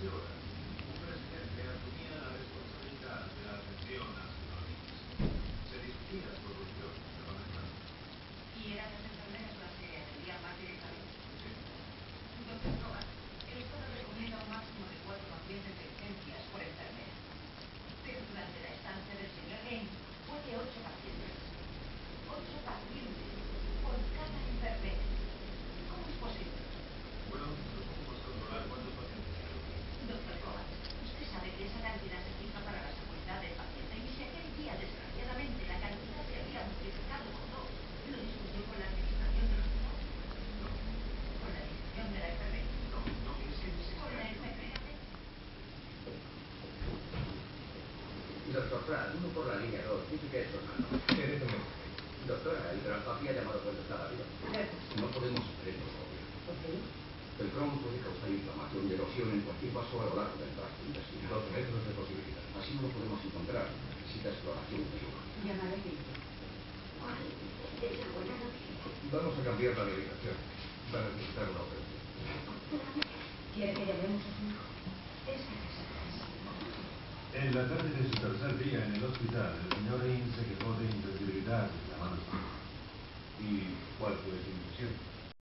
hace horas, un presidente asumía la responsabilidad de la atención a sus familias. Se discutía su evolución parlamentaria. ¿Y eran las enfermeras las que atendían más directamente? Sí. Doctor Rojas, el Estado recomienda un máximo de 4 pacientes de urgencias por enfermera. Pero durante la estancia del señor Gaines fue de 8 pacientes. 8 pacientes por cada enfermera. ¿Cómo es posible? Bueno, no podemos controlar cuántos pacientes hay. Doctor Rojas, usted sabe que esa cantidad se fija para la seguridad del paciente y si aquel día, desgraciadamente, la cantidad se había multiplicado por 2, ¿lo discutió con la administración del hospital? No, ¿Con la dirección de la enfermera? no, es que ¿Con la enfermera? Doctor Pratt, uno por la línea 2, dice que es su hermano. Doctora, el gran papi ha llamado cuando estaba arriba. No podemos hacer eso, obvio. ¿Por qué? El Crohn puede causar inflamación y erosión en cualquier paso a lo largo del tracto intestinal. 12 metros de posibilidad. Así no lo podemos encontrar. Necesita exploración de lugar. Llamaré al médico. ¿Cuál es la buena noticia? Vamos a cambiar la medicación. Va a necesitar una operación. ¿Quiere que llamemos a su hijo? Es necesario. En la tarde de su tercer día en el hospital, el señor Ains se quejó de insensibilidad en la mano. ¿Y cuál fue su impresión?